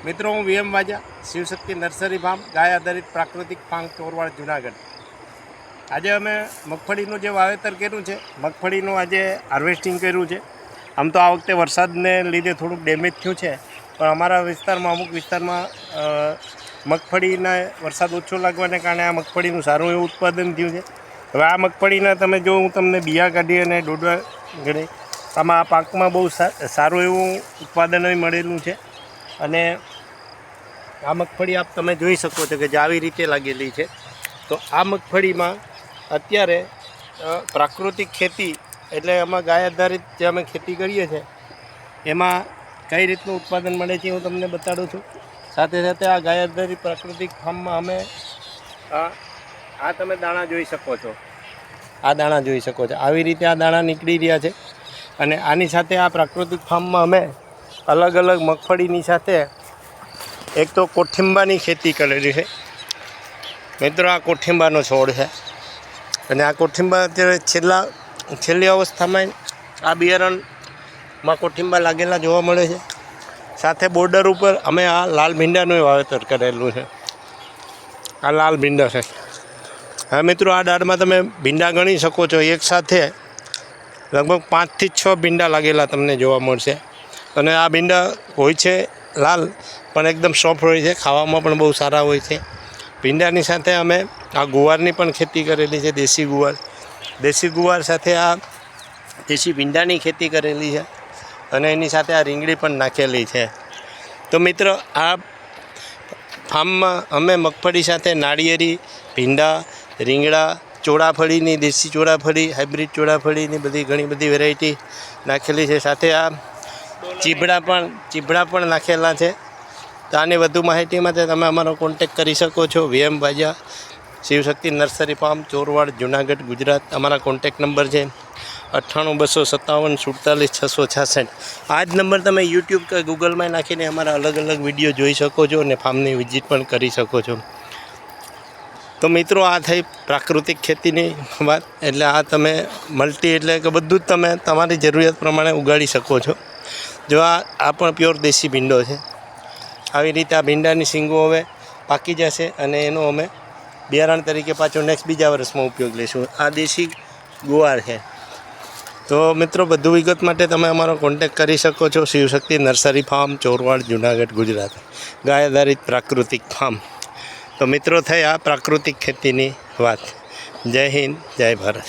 મિત્રો, હું વીએમ વાજા, Shivshakti nursery farm, ગાય આધારિત પ્રાકૃતિક ફાર્મ, ચોરવાડ, જુનાગઢ. આજે અમે મગફળીનું જે વાવેતર કર્યું છે, મગફળીનું આજે હાર્વેસ્ટિંગ કર્યું છે. આમ તો આ વખતે વરસાદને લીધે થોડુંક ડેમેજ થયું છે, પણ અમારા વિસ્તારમાં અમુક વિસ્તારમાં મગફળીના વરસાદ ઓછો લાગવાને કારણે આ મગફળીનું સારું એવું ઉત્પાદન થયું છે. હવે આ મગફળીના તમે જો હું તમને બિયા કાઢી અને ડોડવા ગણી, આમાં આ પાકમાં બહુ સારું એવું ઉત્પાદન મળેલું છે. અને આ મગફળી આપ તમે જોઈ શકો છો કે જે આવી રીતે લાગેલી છે. તો આ મગફળીમાં અત્યારે પ્રાકૃતિક ખેતી એટલે એમાં ગાય આધારિત જે અમે ખેતી કરીએ છીએ એમાં કઈ રીતનું ઉત્પાદન મળે છે હું તમને બતાડું છું. સાથે સાથે આ ગાય આધારિત પ્રાકૃતિક ફાર્મમાં અમે આ તમે દાણા જોઈ શકો છો, આ દાણા જોઈ શકો છો, આવી રીતે આ દાણા નીકળી રહ્યા છે. અને આની સાથે આ પ્રાકૃતિક ફાર્મમાં અમે અલગ અલગ મગફળીની સાથે એક તો કોઠિંબાની ખેતી કરેલી છે. મિત્રો, આ કોઠિંબાનો છોડ છે અને આ કોઠિંબા અત્યારે છેલ્લી અવસ્થામાં આ બિયારણમાં કોઠિંબા લાગેલા જોવા મળે છે. સાથે બોર્ડર ઉપર અમે આ લાલ ભીંડાનું વાવેતર કરેલું છે. આ લાલ ભીંડા છે. હા મિત્રો, આ દાળમાં તમે ભીંડા ગણી શકો છો. એક સાથે લગભગ 5 થી 6 ભીંડા લાગેલા તમને જોવા મળશે. અને આ ભીંડા હોય છે લાલ, પણ એકદમ સોફ્ટ હોય છે, ખાવામાં પણ બહુ સારા હોય છે. ભીંડાની સાથે અમે આ ગુવારની પણ ખેતી કરેલી છે, દેશી ગુવાર સાથે આ દેશી ભીંડાની ખેતી કરેલી છે. અને એની સાથે આ રીંગણી પણ નાખેલી છે. તો મિત્રો, આ ફાર્મમાં અમે મગફળી સાથે નાળિયેરી, ભીંડા, રીંગણા, ચોળાફળીની, દેશી ચોળાફળી, હાઇબ્રિડ ચોળાફળીની ઘણી બધી વેરાયટી નાખેલી છે. સાથે આ ચીભડા પણ નાખેલા છે. તો આની વધુ માહિતી માટે તમે અમારો કોન્ટેક કરી શકો છો. વીએમ વાજા, શિવશક્તિ નર્સરી ફાર્મ, ચોરવાડ, જુનાગઢ, ગુજરાત. અમારા કોન્ટેક નંબર છે 98 257 47 666. આ જ નંબર તમે યુટ્યુબ કે ગૂગલમાં નાખીને અમારા અલગ અલગ વિડીયો જોઈ શકો છો અને ફાર્મની વિઝિટ પણ કરી શકો છો. તો મિત્રો, આ થઈ પ્રાકૃતિક ખેતીની વાત. એટલે આ તમે મલ્ટી એટલે કે બધું જ તમે તમારી જરૂરિયાત પ્રમાણે ઉગાડી શકો છો. જો આ પણ પ્યોર દેશી ભીંડો છે. આવી રીતે આ ભીંડાની શીંગો હવે પાકી જશે અને એનો અમે બિયારણ તરીકે પાછો નેક્સ્ટ બીજા વર્ષમાં ઉપયોગ લઈશું. આ દેશી ગુવાર છે. તો મિત્રો, વધુ વિગત માટે તમે અમારો કોન્ટેક કરી શકો છો. Shivshakti nursery farm, Chorwad, Junagadh, Gujarat. ગાય આધારિત પ્રાકૃતિક ફાર્મ. તો મિત્રો, થઈ આ પ્રાકૃતિક ખેતીની વાત. જય હિન્દ, જય ભારત.